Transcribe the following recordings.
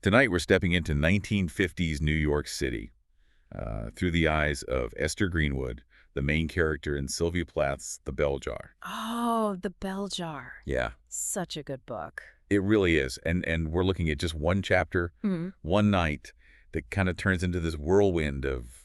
Tonight, we're stepping into 1950s New York City through the eyes of Esther Greenwood, the main character in Sylvia Plath's The Bell Jar. Oh, The Bell Jar. Yeah, Such a good book. it really is. And we're looking at just one chapter, Mhm. one night, that kind of turns into this whirlwind of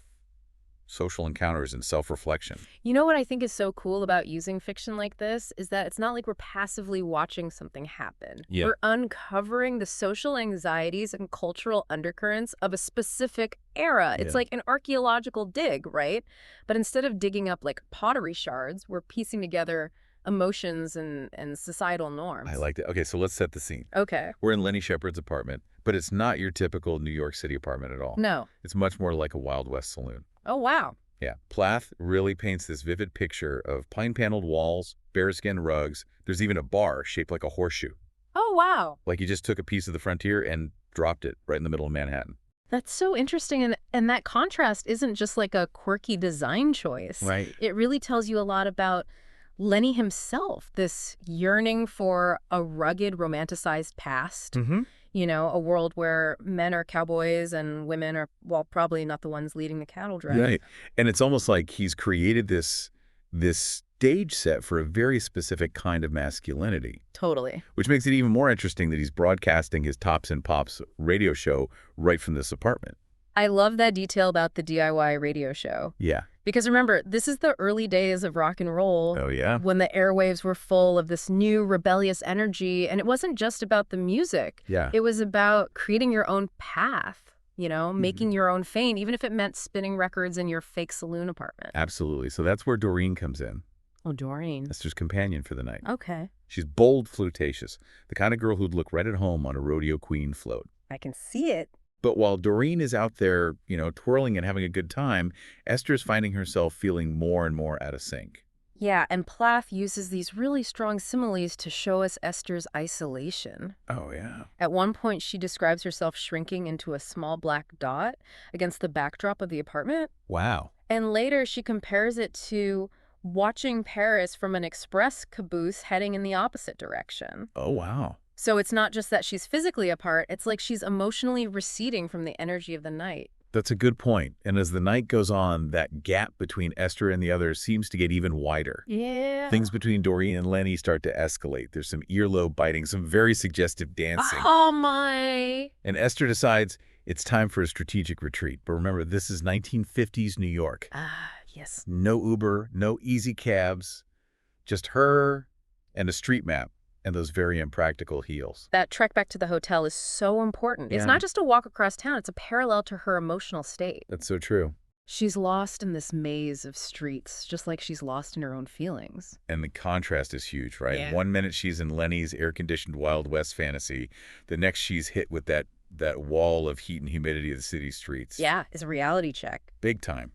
social encounters and self-reflection. You know what I think is so cool about using fiction like this is that it's not like we're passively watching something happen. Yeah. We're uncovering the social anxieties and cultural undercurrents of a specific era. It's Yeah. like an archaeological dig, right? But instead of digging up like pottery shards, we're piecing together emotions and societal norms. I like that. Okay, so let's set the scene. Okay. We're in Lenny Shepard's apartment, but it's not your typical New York City apartment at all. No. It's much more like a Wild West saloon. Oh, wow. Yeah. Plath really paints this vivid picture of pine-paneled walls, bearskin rugs. There's even a bar shaped like a horseshoe. Oh, wow. Like you just took a piece of the frontier and dropped it right in the middle of Manhattan. That's so interesting. And that contrast isn't just like a quirky design choice. Right. It really tells you a lot about Lenny himself, this yearning for a rugged, romanticized past. Mm-hmm. You know, a world where men are cowboys and women are, well, probably not the ones leading the cattle drive. Right. And it's almost like he's created this stage set for a very specific kind of masculinity, Totally. which makes it even more interesting that he's broadcasting his Tops and Pops radio show right from this apartment. I love that detail about the DIY radio show. Yeah. Because remember, this is the early days of rock and roll. Oh, yeah. When the airwaves were full of this new rebellious energy. And it wasn't just about the music. Yeah. It was about creating your own path, you know, making your own fame, even if it meant spinning records in your fake saloon apartment. Absolutely. So that's where Doreen comes in, Oh, Doreen. Esther's companion for the night. Okay. She's bold, flirtatious, the kind of girl who'd look right at home on a rodeo queen float. I can see it. But while Doreen is out there, twirling and having a good time, Esther's finding herself feeling more and more out of sync. Yeah, and Plath uses these really strong similes to show us Esther's isolation. Oh, yeah. At one point, she describes herself shrinking into a small black dot against the backdrop of the apartment. Wow. And later, she compares it to watching Paris from an express caboose heading in the opposite direction. Oh, wow. So it's not just that she's physically apart, it's like she's emotionally receding from the energy of the night. That's a good point. And as the night goes on, that gap between Esther and the others seems to get even wider. Yeah. Things between Doreen and Lenny start to escalate. There's some earlobe biting, some very suggestive dancing. Oh, my. And Esther decides it's time for a strategic retreat. But remember, this is 1950s New York. Ah, yes. No Uber, no easy cabs, just her and a street map and those very impractical heels. That trek back to the hotel is so important. It's Yeah. not just a walk across town, it's a parallel to her emotional state. That's so true. She's lost in this maze of streets, just like she's lost in her own feelings. And the contrast is huge, right? Yeah. One minute she's in Lenny's air-conditioned Wild West fantasy. The next she's hit with that wall of heat and humidity of the city streets. Yeah, it's a reality check. Big time.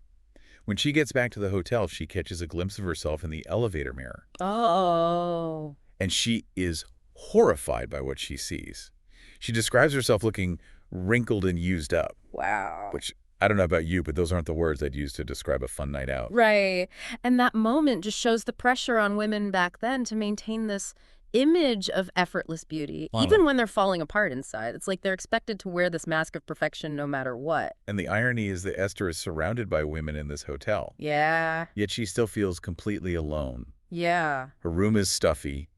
When she gets back to the hotel, she catches a glimpse of herself in the elevator mirror. Oh. And she is horrified by what she sees. She describes herself looking wrinkled and used up, Wow. which I don't know about you, but those aren't the words I'd use to describe a fun night out. Right. And that moment just shows the pressure on women back then to maintain this image of effortless beauty, Wow. even when they're falling apart inside. It's like they're expected to wear this mask of perfection no matter what. And the irony is that Esther is surrounded by women in this hotel, Yeah. yet she still feels completely alone. Yeah. Her room is stuffy.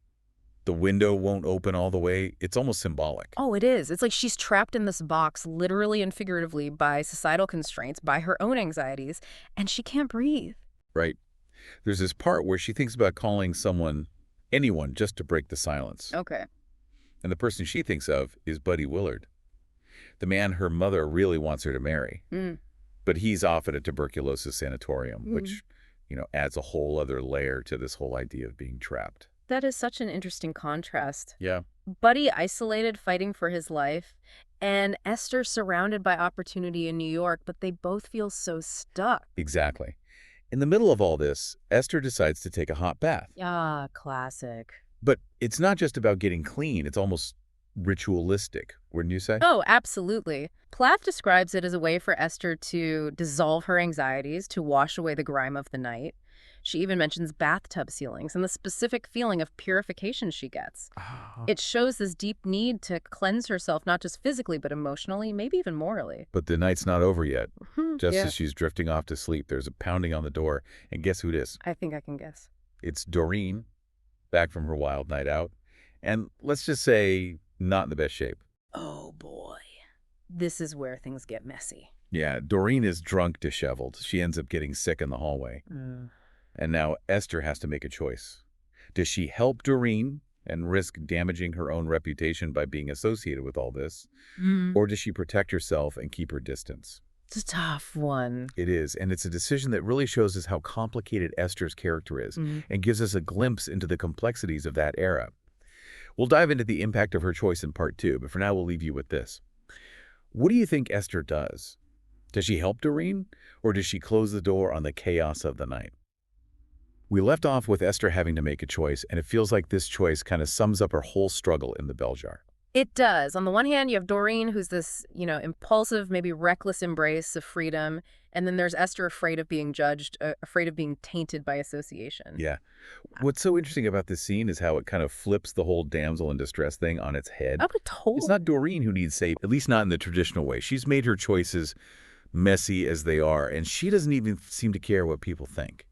The window won't open all the way. It's almost symbolic. Oh, it is. It's like she's trapped in this box, literally and figuratively, by societal constraints, by her own anxieties, and she can't breathe. Right. There's this part where she thinks about calling anyone, just to break the silence. Okay. And the person she thinks of is Buddy Willard, the man her mother really wants her to marry. Mm. But he's off at a tuberculosis sanatorium, which, adds a whole other layer to this whole idea of being trapped. That is such an interesting contrast. Yeah. Buddy isolated, fighting for his life, and Esther surrounded by opportunity in New York, but they both feel so stuck. Exactly. In the middle of all this, Esther decides to take a hot bath. Ah, classic. But it's not just about getting clean. It's almost ritualistic, wouldn't you say? Oh, absolutely. Plath describes it as a way for Esther to dissolve her anxieties, to wash away the grime of the night. She even mentions bathtub ceilings and the specific feeling of purification she gets. Ah. It shows this deep need to cleanse herself, not just physically, but emotionally, maybe even morally. But the night's not over yet. Just Yeah, as she's drifting off to sleep, there's a pounding on the door, and guess who it is? I think I can guess. It's Doreen, back from her wild night out, and let's just say, not in the best shape. Oh boy. This is where things get messy. Yeah, Doreen is drunk, disheveled. She ends up getting sick in the hallway. And now Esther has to make a choice. Does she help Doreen and risk damaging her own reputation by being associated with all this? Mm. Or does she protect herself and keep her distance? It's a tough one. It is, and it's a decision that really shows us how complicated Esther's character is and gives us a glimpse into the complexities of that era. We'll dive into the impact of her choice in part 2, but for now we'll leave you with this. What do you think Esther does? Does she help Doreen, or does she close the door on the chaos of the night? We left off with Esther having to make a choice, and it feels like this choice kind of sums up her whole struggle in the bell jar. It does. On the one hand, you have Doreen, who's this, impulsive, maybe reckless embrace of freedom. And then there's Esther, afraid of being judged, afraid of being tainted by association. Yeah. What's so interesting about this scene is how it kind of flips the whole damsel in distress thing on its head. I would have told. It's not Doreen who needs saved, at least not in the traditional way. She's made her choices messy as they are, and she doesn't even seem to care what people think.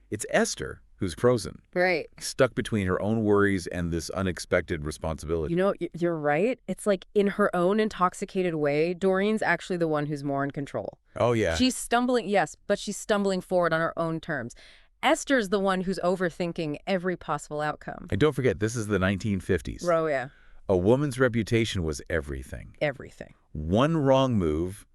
It's Esther who's frozen, Right. stuck between her own worries and this unexpected responsibility. You're right. It's like in her own intoxicated way, Doreen's actually the one who's more in control. Oh, yeah. She's stumbling, yes, but she's stumbling forward on her own terms. Esther's the one who's overthinking every possible outcome. And don't forget, this is the 1950s. Oh, yeah. A woman's reputation was everything. Everything. One wrong move,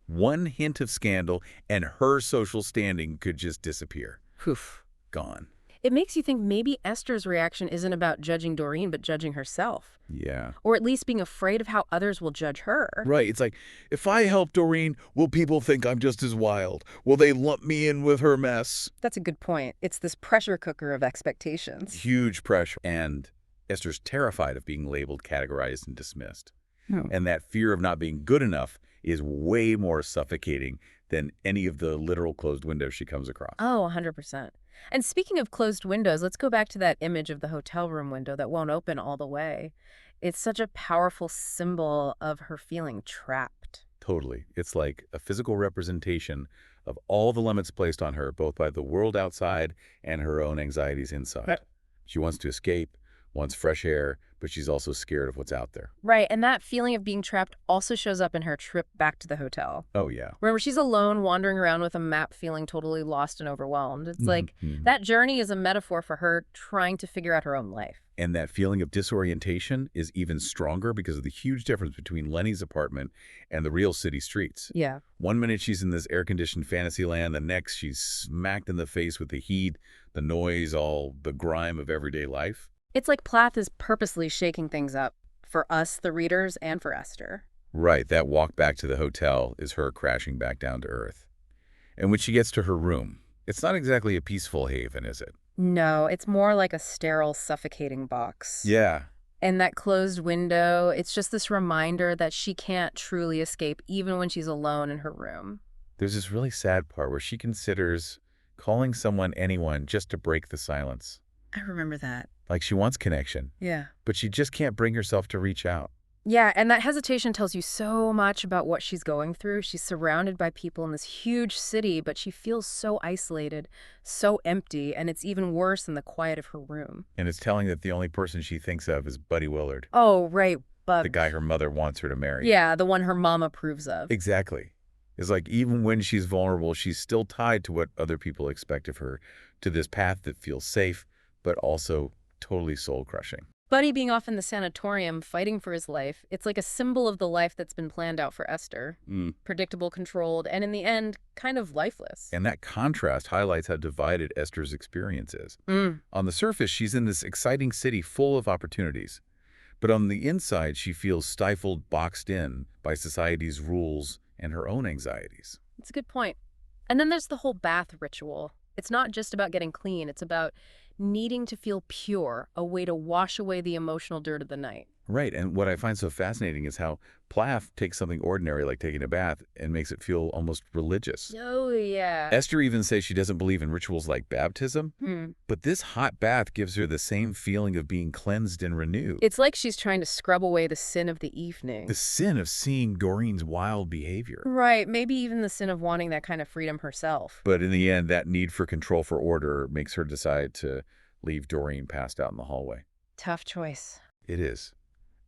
one hint of scandal, and her social standing could just disappear. Poof. Gone. It makes you think maybe Esther's reaction isn't about judging Doreen, but judging herself. Yeah. Or at least being afraid of how others will judge her. Right. It's like, if I help Doreen, will people think I'm just as wild? Will they lump me in with her mess? That's a good point. It's this pressure cooker of expectations. Huge pressure. And Esther's terrified of being labeled, categorized, and dismissed. Oh. And that fear of not being good enough is way more suffocating than any of the literal closed windows she comes across. Oh, 100%. And speaking of closed windows, let's go back to that image of the hotel room window that won't open all the way. It's such a powerful symbol of her feeling trapped. Totally. It's like a physical representation of all the limits placed on her, both by the world outside and her own anxieties inside. She wants to escape, wants fresh air, but she's also scared of what's out there. Right, and that feeling of being trapped also shows up in her trip back to the hotel. Oh, yeah. Remember, she's alone, wandering around with a map, feeling totally lost and overwhelmed. It's like that journey is a metaphor for her trying to figure out her own life. And that feeling of disorientation is even stronger because of the huge difference between Lenny's apartment and the real city streets. Yeah. One minute she's in this air-conditioned fantasy land, the next she's smacked in the face with the heat, the noise, all the grime of everyday life. It's like Plath is purposely shaking things up for us, the readers, and for Esther. Right, that walk back to the hotel is her crashing back down to earth. And when she gets to her room, it's not exactly a peaceful haven, is it? No, it's more like a sterile, suffocating box. Yeah. And that closed window, it's just this reminder that she can't truly escape even when she's alone in her room. There's this really sad part where she considers calling someone anyone just to break the silence. I remember that. Like she wants connection, Yeah. but she just can't bring herself to reach out. Yeah, and that hesitation tells you so much about what she's going through. She's surrounded by people in this huge city, but she feels so isolated, so empty, and it's even worse in the quiet of her room. And it's telling that the only person she thinks of is Buddy Willard, Oh, right, but the guy her mother wants her to marry. yeah, the one her mom approves of. Exactly. It's like even when she's vulnerable, she's still tied to what other people expect of her, to this path that feels safe, but also totally soul-crushing. Buddy being off in the sanatorium fighting for his life, it's like a symbol of the life that's been planned out for Esther. Predictable, controlled, and in the end, kind of lifeless. And that contrast highlights how divided Esther's experience is. On the surface, she's in this exciting city full of opportunities. But on the inside, she feels stifled, boxed in by society's rules and her own anxieties. It's a good point. And then there's the whole bath ritual. It's not just about getting clean. It's about needing to feel pure, a way to wash away the emotional dirt of the night. Right, and what I find so fascinating is how Plath takes something ordinary like taking a bath and makes it feel almost religious. Oh, yeah. Esther even says she doesn't believe in rituals like baptism, Hmm. but this hot bath gives her the same feeling of being cleansed and renewed. It's like she's trying to scrub away the sin of the The evening. sin of seeing Doreen's wild behavior. Right, maybe even the sin of wanting that kind of freedom herself. But in the end, that need for control for order makes her decide to leave Doreen passed out in the hallway. Tough choice. It is.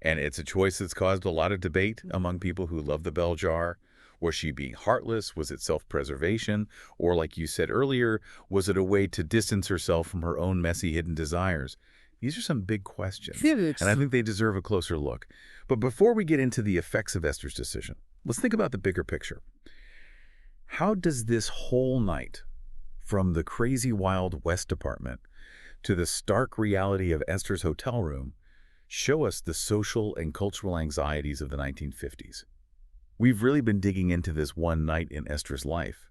And it's a choice that's caused a lot of debate Mm. among people who love the bell jar. Was she being heartless? Was it self-preservation? Or, like you said earlier, was it a way to distance herself from her own messy hidden desires? These are some big questions, Huge. and I think they deserve a closer look. But before we get into the effects of Esther's decision, let's think about the bigger picture. How does this whole night, from the crazy Wild West department to the stark reality of Esther's hotel room, show us the social and cultural anxieties of the 1950s? We've really been digging into this one night in Esther's life,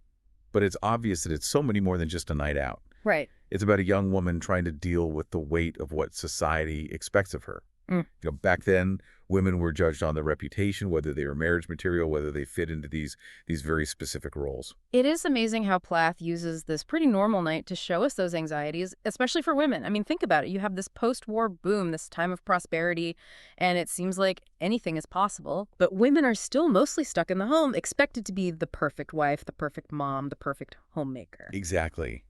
but it's obvious that it's so many more than just a night out. Right. It's about a young woman trying to deal with the weight of what society expects of her. Mm. Back then, women were judged on their reputation, whether they were marriage material, whether they fit into these very specific roles. It is amazing how Plath uses this pretty normal night to show us those anxieties, especially for women. I mean, think about it. You have this post-war boom, this time of prosperity, and it seems like anything is possible. But women are still mostly stuck in the home, expected to be the perfect wife, the perfect mom, the perfect homemaker. Exactly.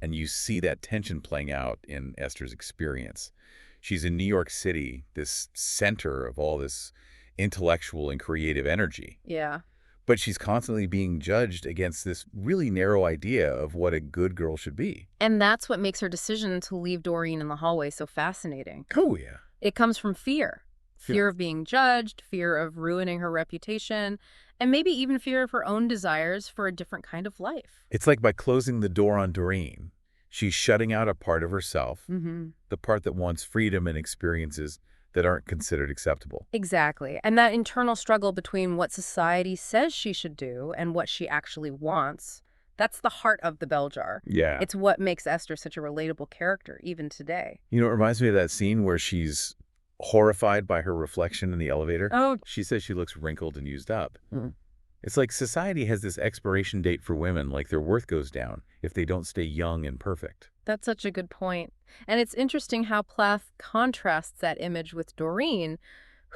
And you see that tension playing out in Esther's experience. She's in New York City, this center of all this intellectual and creative energy. Yeah. But she's constantly being judged against this really narrow idea of what a good girl should be. And that's what makes her decision to leave Doreen in the hallway so fascinating. Oh, yeah. It comes from fear. Fear. Fear of being judged, fear of ruining her reputation, and maybe even fear of her own desires for a different kind of life. It's like by closing the door on Doreen, she's shutting out a part of herself, Mm-hmm. the part that wants freedom and experiences that aren't considered acceptable. Exactly. And that internal struggle between what society says she should do and what she actually wants, that's the heart of the bell jar. Yeah. It's what makes Esther such a relatable character, even today. It reminds me of that scene where she's horrified by her reflection in the elevator. Oh, She says she looks wrinkled and used up. Mm. It's like society has this expiration date for women, like their worth goes down if they don't stay young and perfect. that's such a good point. And it's interesting how Plath contrasts that image with Doreen,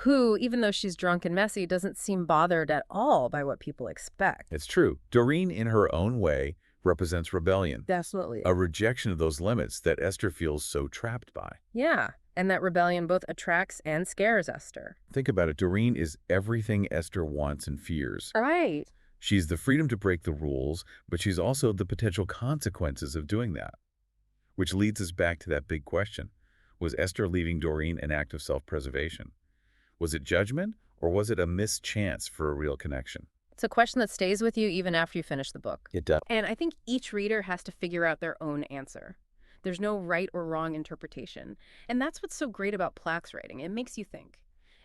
who, even though she's drunk and messy, doesn't seem bothered at all by what people expect. It's true. Doreen, in her own way, represents rebellion, Definitely. a rejection of those limits that Esther feels so trapped by. Yeah. And that rebellion both attracts and scares Esther. Think about it. Doreen is everything Esther wants and fears. Right. She's the freedom to break the rules, but she's also the potential consequences of doing that. Which leads us back to that big question. Was Esther leaving Doreen an act of self-preservation? Was it judgment, or was it a missed chance for a real connection? It's a question that stays with you even after you finish the book. It does. And I think each reader has to figure out their own answer. There's no right or wrong interpretation. And that's what's so great about Plath's writing. It makes you think.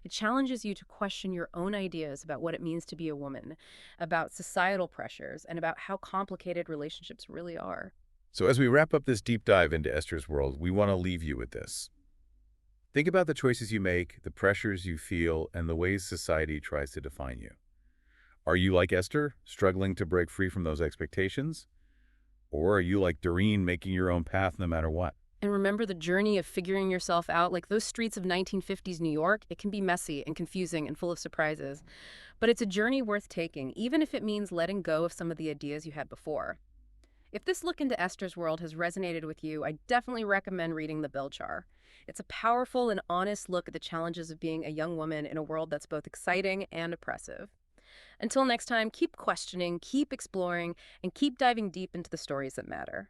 It challenges you to question your own ideas about what it means to be a woman, about societal pressures, and about how complicated relationships really are. So as we wrap up this deep dive into Esther's world, we want to leave you with this. Think about the choices you make, the pressures you feel, and the ways society tries to define you. Are you like Esther, struggling to break free from those expectations? Or are you like Doreen, making your own path no matter what? And remember the journey of figuring yourself out, like those streets of 1950s New York, it can be messy and confusing and full of surprises. But it's a journey worth taking, even if it means letting go of some of the ideas you had before. If this look into Esther's world has resonated with you, I definitely recommend reading The Bell Jar. It's a powerful and honest look at the challenges of being a young woman in a world that's both exciting and oppressive. Until next time, keep questioning, keep exploring, and keep diving deep into the stories that matter.